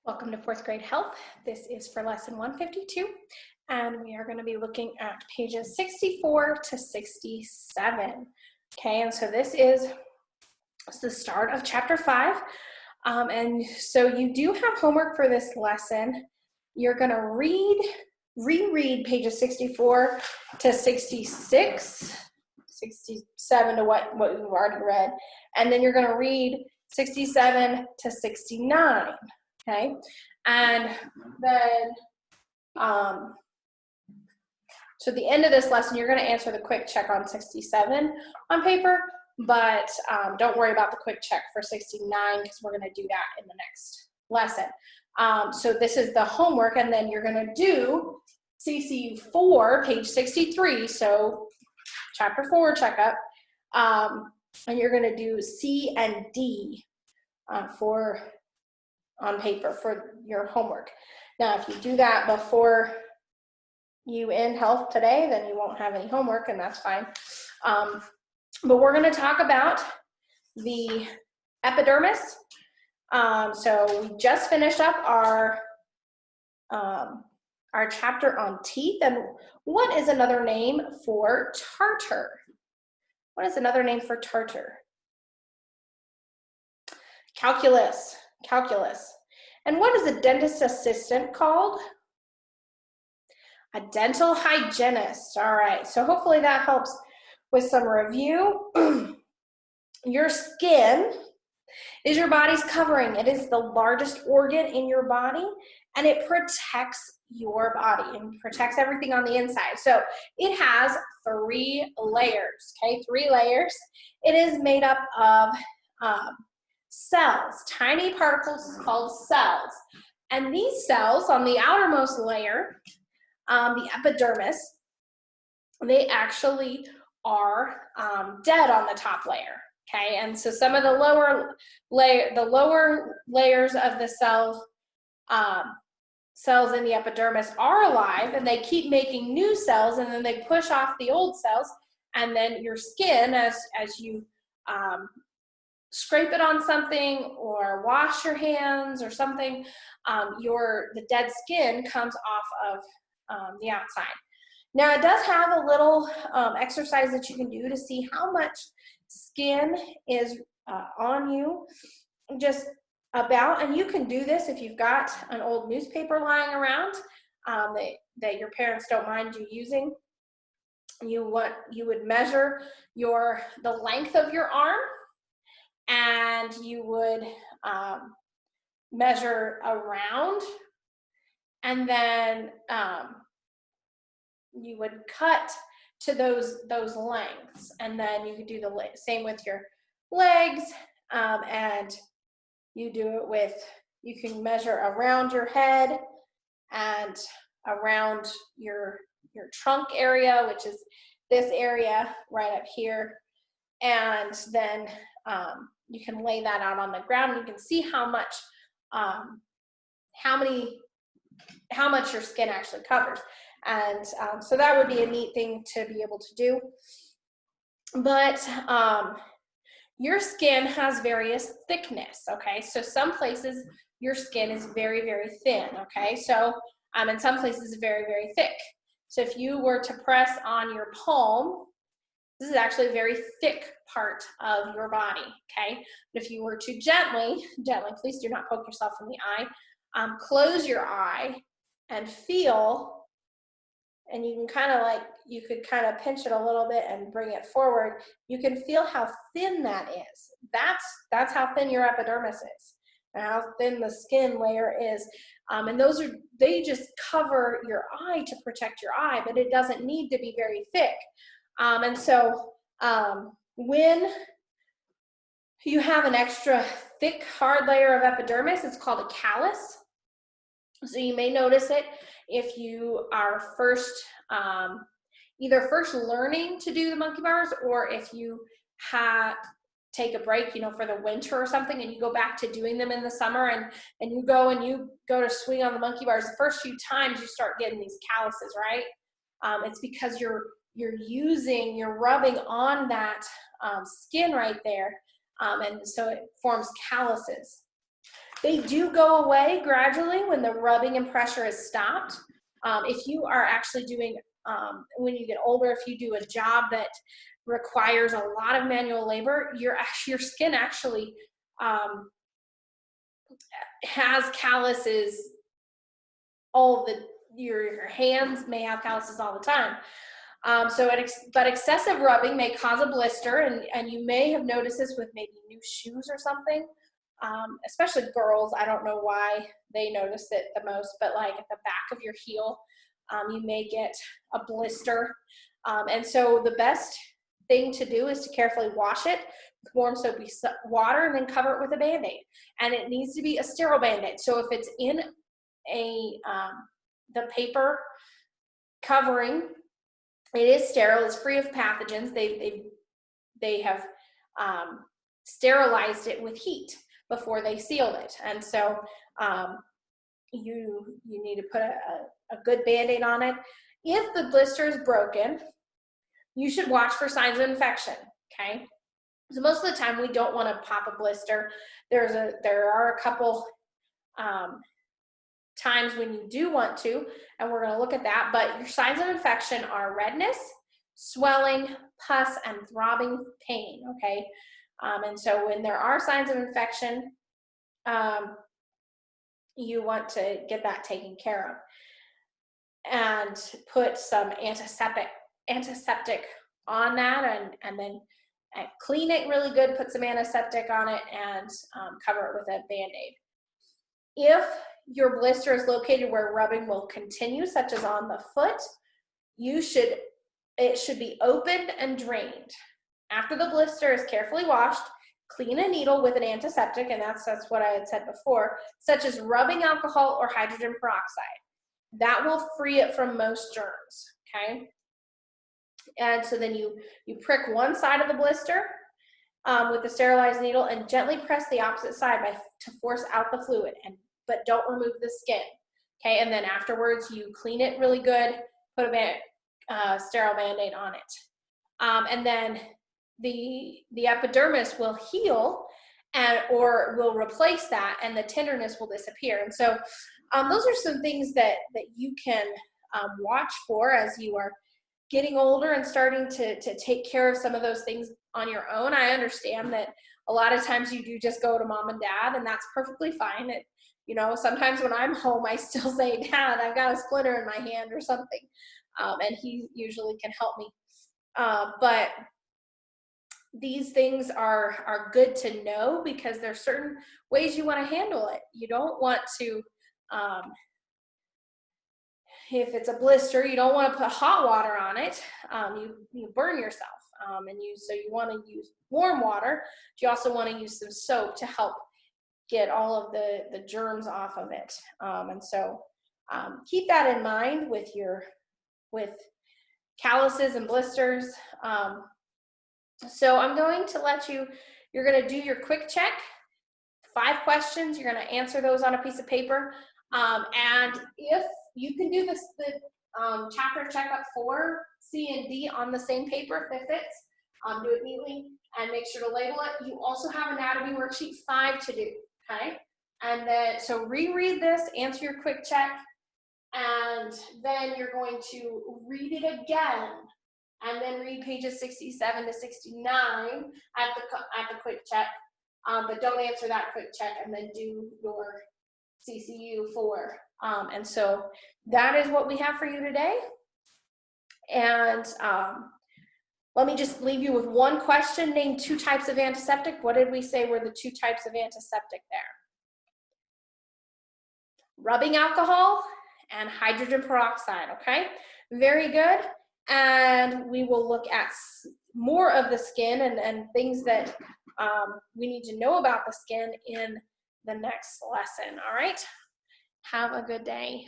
Welcome to fourth grade health. This is for lesson 152, and we are going to be looking at pages 64 to 67. Okay, and so this is the start of chapter 5. And so you do have homework for this lesson. You're going to reread pages 64 to 66, 67 to what you've already read, and then you're going to read 67 to 69. Okay, and then, so at the end of this lesson, you're going to answer the quick check on 67 on paper, but don't worry about the quick check for 69 because we're going to do that in the next lesson. So this is the homework, and then you're going to do CCU 4, page 63, so chapter 4 checkup, and you're going to do C and D on paper for your homework. Now, if you do that before you end health today, then you won't have any homework, and that's fine. But we're going to talk about the epidermis. So we just finished up our chapter on teeth. And what is another name for tartar? What is another name for tartar? Calculus. And what is a dentist assistant called? A dental hygienist. All right, so hopefully that helps with some review. Your skin is your body's covering. It is the largest organ in your body, and it protects your body and protects everything on the inside. So it has 3 layers, okay, 3 layers. It is made up of cells, tiny particles called cells. And these cells on the outermost layer, the epidermis, they actually are dead on the top layer. Okay, and so some of the lower layers of the cells in the epidermis are alive, and they keep making new cells, and then they push off the old cells, and then your skin, as you scrape it on something or wash your hands or something, the dead skin comes off of the outside. Now, it does have a little exercise that you can do to see how much skin is on you, just about, and you can do this if you've got an old newspaper lying around that your parents don't mind you using. You would measure the length of your arm, and you would measure around, and then you would cut to those lengths, and then you could do the same with your legs, and you can measure around your head and around your trunk area, which is this area right up here, and then you can lay that out on the ground, and you can see how much your skin actually covers. And so that would be a neat thing to be able to do. But your skin has various thickness, okay? So some places your skin is very, very thin, okay? So in some places very, very thick. So if you were to press on your palm, this is actually a very thick part of your body, okay? But if you were to gently, please do not poke yourself in the eye, close your eye and feel, and you could kind of pinch it a little bit and bring it forward. You can feel how thin that is. That's how thin your epidermis is, and how thin the skin layer is. And they just cover your eye to protect your eye, but it doesn't need to be very thick. And so when you have an extra thick, hard layer of epidermis, it's called a callus. So you may notice it if you are either first learning to do the monkey bars, or if you take a break, for the winter or something, and you go back to doing them in the summer, and you go to swing on the monkey bars. The first few times you start getting these calluses, right? It's because you're rubbing on that skin right there, and so it forms calluses. They do go away gradually when the rubbing and pressure is stopped. If you are actually doing, when you get older, if you do a job that requires a lot of manual labor, your skin actually has calluses. Your hands may have calluses all the time. But excessive rubbing may cause a blister, and you may have noticed this with maybe new shoes or something. Especially girls, I don't know why they notice it the most, but like at the back of your heel, you may get a blister. And so the best thing to do is to carefully wash it with warm soapy water and then cover it with a Band-Aid. And it needs to be a sterile Band-Aid. So if it's in the paper covering, it is sterile, it's free of pathogens. They have sterilized it with heat before they sealed it. And so you need to put a good Band-Aid on it. If the blister is broken, you should watch for signs of infection, okay? So most of the time we don't want to pop a blister. There are a couple times when you do want to, and we're going to look at that, but your signs of infection are redness, swelling, pus, and throbbing pain, okay? And so when there are signs of infection, you want to get that taken care of and put some antiseptic on that, and then clean it really good, put some antiseptic on it, and cover it with a Band-Aid. If your blister is located where rubbing will continue, such as on the foot, it should be opened and drained. After the blister is carefully washed, clean a needle with an antiseptic, and that's what I had said before, such as rubbing alcohol or hydrogen peroxide. That will free it from most germs, okay? And so then you prick one side of the blister with the sterilized needle and gently press the opposite side to force out the fluid, but don't remove the skin, okay? And then afterwards, you clean it really good, put a sterile Band-Aid on it. And then the epidermis will heal or will replace that, and the tenderness will disappear. And so those are some things that you can watch for as you are getting older and starting to take care of some of those things on your own. I understand that a lot of times you do just go to mom and dad, and that's perfectly fine. Sometimes when I'm home, I still say, Dad, I've got a splinter in my hand or something. And he usually can help me. But these things are good to know, because there's certain ways you want to handle it. You don't want to, if it's a blister, you don't want to put hot water on it. You burn yourself. So you want to use warm water. But you also want to use some soap to help get all of the germs off of it. And so keep that in mind with calluses and blisters. So I'm going to let you're going to do your quick check, 5 questions. You're going to answer those on a piece of paper. And if you can do the chapter checkup 4, C, and D on the same paper if it fits, do it neatly and make sure to label it. You also have anatomy worksheet 5 to do, okay? And then, so reread this, answer your quick check, and then you're going to read it again, and then read pages 67 to 69 at the quick check, but don't answer that quick check, and then do your CCU 4. And so that is what we have for you today. And let me just leave you with one question. Name 2 types of antiseptic. What did we say were the 2 types of antiseptic there? Rubbing alcohol and hydrogen peroxide, okay? Very good. And we will look at more of the skin and things that we need to know about the skin in the next lesson, all right? Have a good day.